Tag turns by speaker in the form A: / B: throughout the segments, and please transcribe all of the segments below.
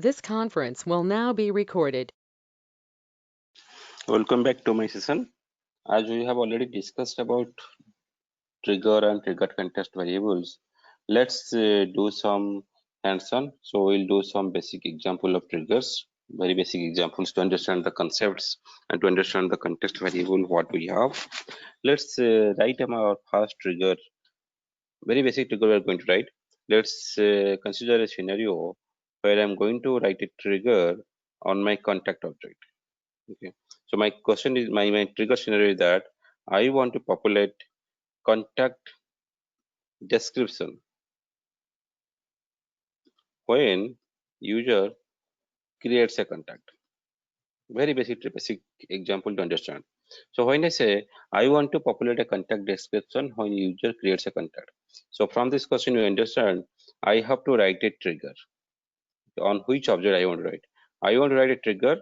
A: This conference will now be recorded.
B: Welcome back to my session. As we have already discussed about trigger and trigger context variables, let's do some hands-on. So we'll do some basic example of triggers, very basic examples to understand the concepts and to understand the context variable what we have. Let's write our first trigger, very basic trigger we're going to write. Let's consider a scenario where I'm going to write a trigger on my contact object. Okay, so my question is, my trigger scenario is that I want to populate contact description when user creates a contact. Very basic example to understand. So when I say I want to populate a contact description when user creates a contact, so from this question you understand I have to write a trigger on which object I want to write. I want to write a trigger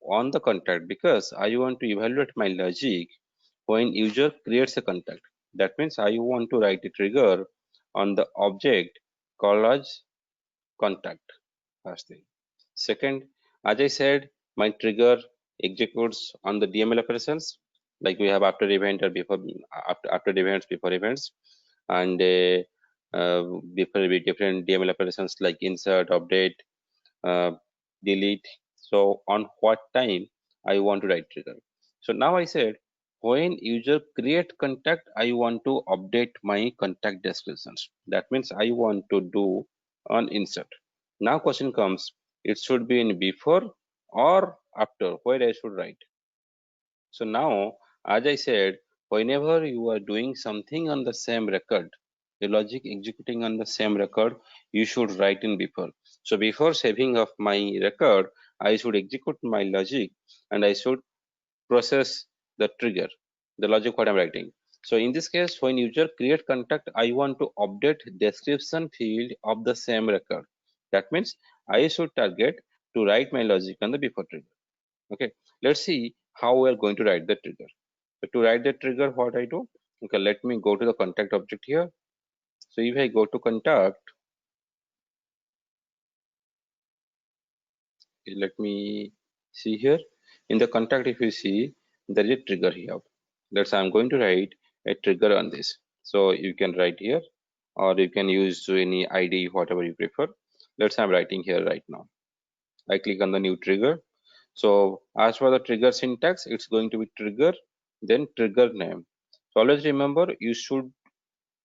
B: on the contact because I want to evaluate my logic when user creates a contact. That means I want to write a trigger on the object called as contact. First thing. Second, as I said, my trigger executes on the DML operations, like we have after event or before, after events, before events, and before different DML operations like insert, update, delete. So on what time I want to write trigger. So now I said when user create contact, I want to update my contact descriptions. That means I want to do an insert. Now question comes, it should be in before or after, where I should write. So now, as I said, whenever you are doing something on the same record, the logic executing on the same record, you should write in before. So before saving of my record, I should execute my logic and I should process the trigger, the logic what I'm writing. So in this case, when user create contact, I want to update description field of the same record. That means I should target to write my logic on the before trigger. Okay, let's see how we are going to write the trigger. So to write the trigger, what I do? Okay, let me go to the contact object here. So if I go to contact, let me see here. In the contact, if you see, there is a trigger here. Let's say I'm going to write a trigger on this. So you can write here, or you can use any ID, whatever you prefer. Let's say I'm writing here right now. I click on the new trigger. So as for the trigger syntax, it's going to be trigger, then trigger name. So always remember, you should,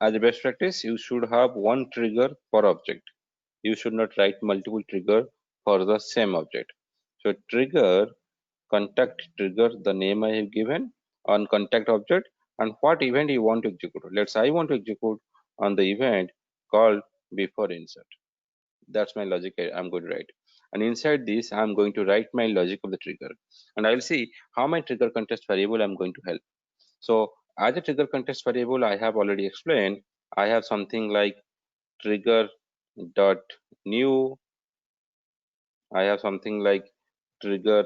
B: as a best practice, you should have one trigger per object. You should not write multiple trigger for the same object. So trigger, contact trigger, the name I have given on contact object and what event you want to execute. Let's say I want to execute on the event called before insert. That's my logic I'm going to write. And inside this, I'm going to write my logic of the trigger. And I'll see how my trigger context variable I'm going to help. So as a trigger context variable, I have already explained, I have something like trigger dot new. I have something like trigger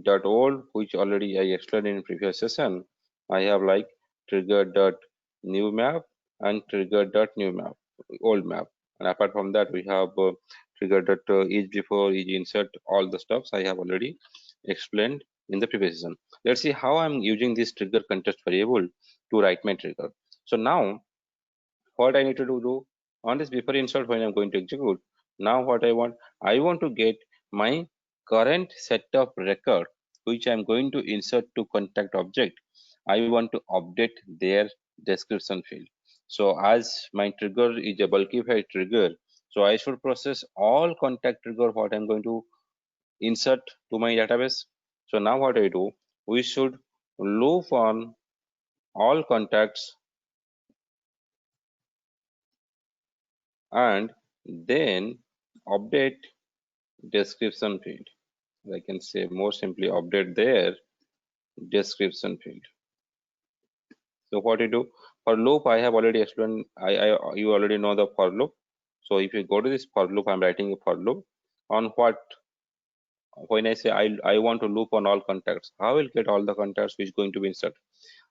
B: dot old, which already I explained in previous session. I have like trigger dot new map and trigger dot new map, old map. And apart from that, we have trigger dot each before, each insert, all the stuffs I have already explained in the previous session. Let's see how I'm using this trigger context variable to write my trigger. So now what I need to do on this before insert when I'm going to execute. Now what I want to get my current set of record which I'm going to insert to contact object. I want to update their description field. So as my trigger is a bulkified trigger, so I should process all contact trigger what I'm going to insert to my database. So now what I do, we should loop on all contacts and then update description field. I can say more simply update their description field. So what you do for loop, I have already explained. You already know the for loop. So if you go to this for loop, I'm writing a for loop on what when I say I want to loop on all contacts, I will get all the contacts which is going to be inserted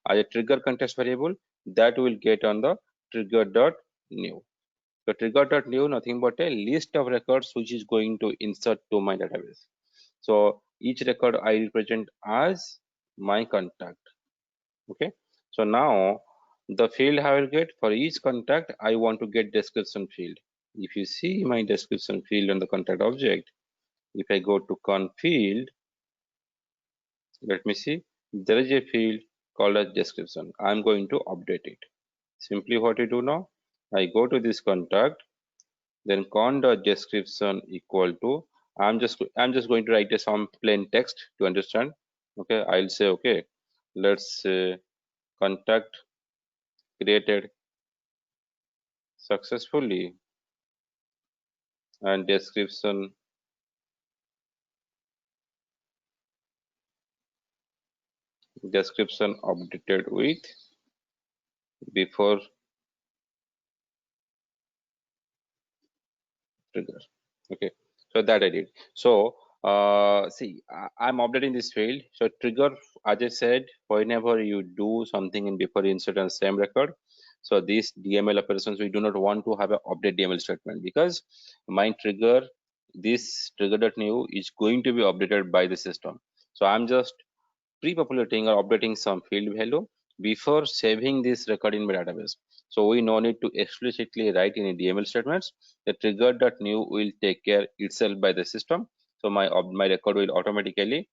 B: as a trigger context variable that will get on the trigger dot new. So trigger.new nothing but a list of records which is going to insert to my database. So each record I represent as my contact. Okay. So now the field I will get for each contact, I want to get description field. If you see my description field on the contact object, if I go to con field, let me see, there is a field called as description. I'm going to update it. Simply what I do now, I go to this contact, then con.description equal to, I'm just going to write a some plain text to understand. Okay, I'll say okay, let's contact created successfully and description updated with before trigger. Okay, so that I did. So see, I'm updating this field. So trigger, as I said, whenever you do something in before insert and same record, so these DML operations, we do not want to have an update DML statement, because my trigger, this trigger.new is going to be updated by the system. So I'm just pre-populating or updating some field value before saving this record in my database. So we no need to explicitly write any DML statements. The trigger.new will take care itself by the system. So my record will automatically,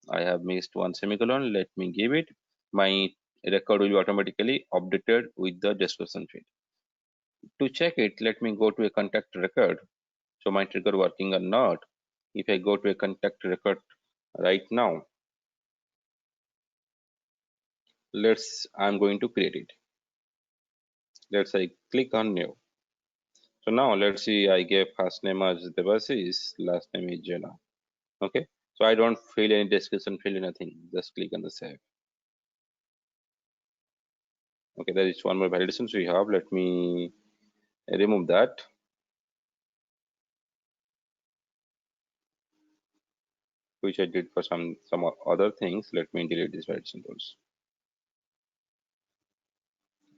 B: I have missed one semicolon, let me give it. My record will be automatically updated with the description field. To check it, let me go to a contact record. So my trigger working or not. If I go to a contact record right now, I'm going to create it. Let's say click on new. So now let's see, I gave first name as Devasis, last name is Jenna. Okay, so I don't fill any description, fill anything, just click on the save. Okay, there is one more validation we have. Let me remove that. Which I did for some other things. Let me delete these validation tools.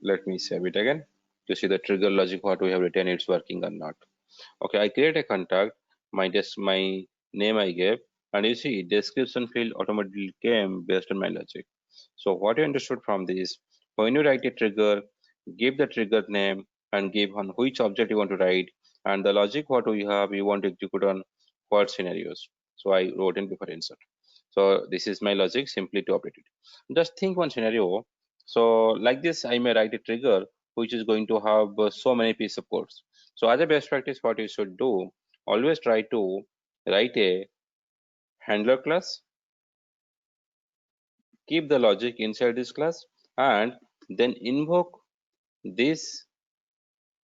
B: Let me save it again to see the trigger logic, what we have written, it's working or not. Okay, I create a contact, my name I gave, and you see description field automatically came based on my logic. So what you understood from this, when you write a trigger, give the trigger name and give on which object you want to write, and the logic what we have, you want to execute on what scenarios. So I wrote in before insert. So this is my logic, simply to update it. Just think one scenario. So like this, I may write a trigger which is going to have so many pieces of codes. So as a best practice, what you should do, always try to write a handler class, keep the logic inside this class, and then invoke this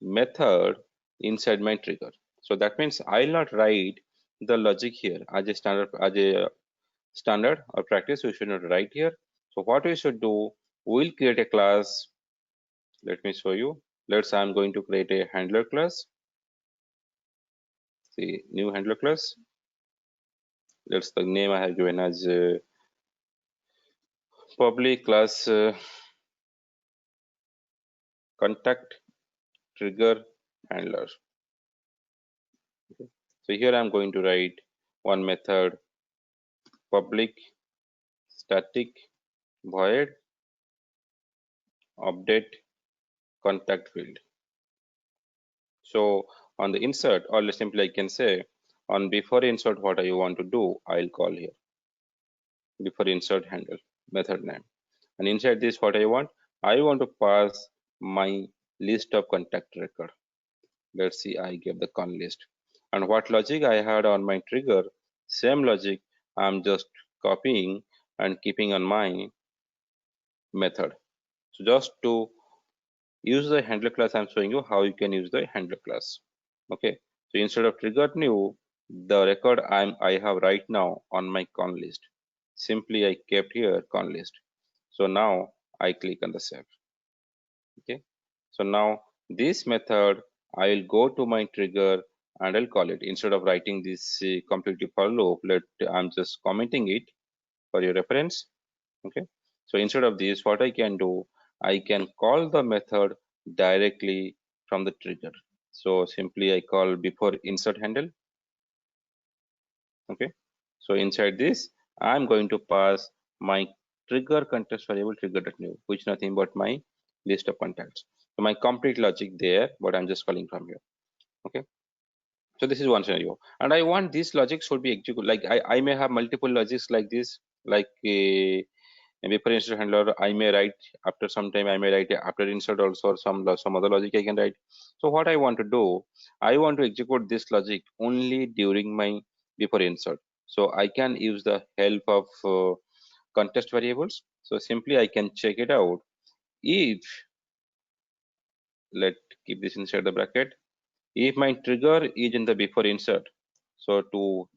B: method inside my trigger. So that means I'll not write the logic here as a standard or practice. We should not write here. So what we should do, we'll create a class. Let me show you. I'm going to create a handler class. See, new handler class. That's the name I have given as public class contact trigger handler. Okay. So here I'm going to write one method, public static void update contact field. So on the insert, or simply I can say on before insert, what I want to do, I'll call here before insert handle method name. And inside this, what I want to pass my list of contact record. Let's see, I give the con list. And what logic I had on my trigger, same logic I'm just copying and keeping on my method. So just to use the handler class, I'm showing you how you can use the handler class. Okay, so instead of trigger new, the record I have right now on my con list, simply I kept here con list. So now I click on the save. Okay, so now this method, I will go to my trigger and I'll call it. Instead of writing this completely for loop, I'm just commenting it for your reference. Okay, so instead of this, what I can do, I can call the method directly from the trigger. So simply I call before insert handle. Okay, so inside this I'm going to pass my trigger context variable trigger.new, which is nothing but my list of contacts. So my complete logic there, but I'm just calling from here. Okay, so this is one scenario, and I want this logic should be executed. Like I may have multiple logics like this, like a before insert handler. I may write after some time. I may write after insert also, or some other logic I can write. So what I want to do, I want to execute this logic only during my before insert. So I can use the help of context variables. So simply I can check it out if, let keep this inside the bracket, if my trigger is in the before insert. So to,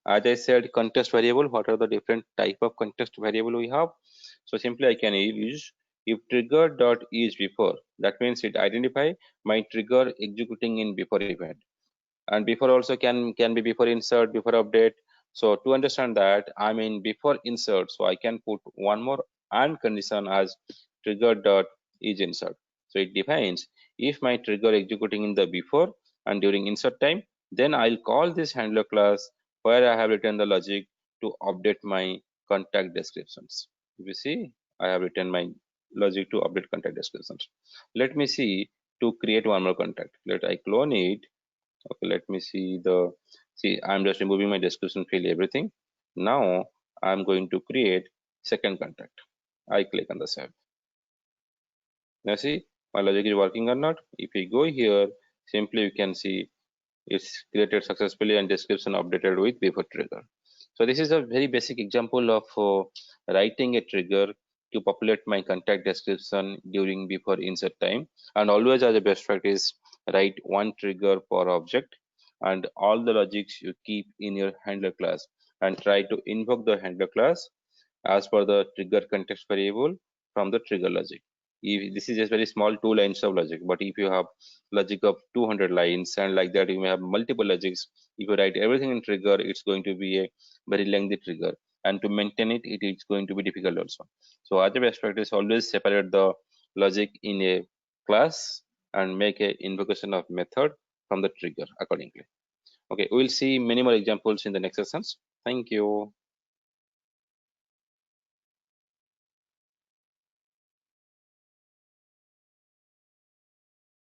B: as I said, context variable, what are the different type of context variable we have? So simply I can use if trigger dot is before, that means it identify my trigger executing in before event, and before also can be before insert, before update. So to understand that, I mean before insert, so I can put one more and condition as trigger dot is insert. So it defines if my trigger executing in the before and during insert time, then I'll call this handler class where I have written the logic to update my contact descriptions. If you see, I have written my logic to update contact descriptions. Let me see to create one more contact. Let I clone it. Okay, let me see the, see, I'm just removing my description field, everything. Now I'm going to create second contact. I click on the save. Now see, my logic is working or not. If we go here, simply you can see it's created successfully and description updated with before trigger. So this is a very basic example of writing a trigger to populate my contact description during before insert time. And always as a best practice, write one trigger per object, and all the logics you keep in your handler class, and try to invoke the handler class as per the trigger context variable from the trigger logic. If this is just very small 2 lines of logic, but if you have logic of 200 lines and like that, you may have multiple logics. If you write everything in trigger, it's going to be a very lengthy trigger, and to maintain it, it is going to be difficult also. So as a best practice, always separate the logic in a class and make a invocation of method from the trigger accordingly. Okay, we'll see many more examples in the next sessions. Thank you.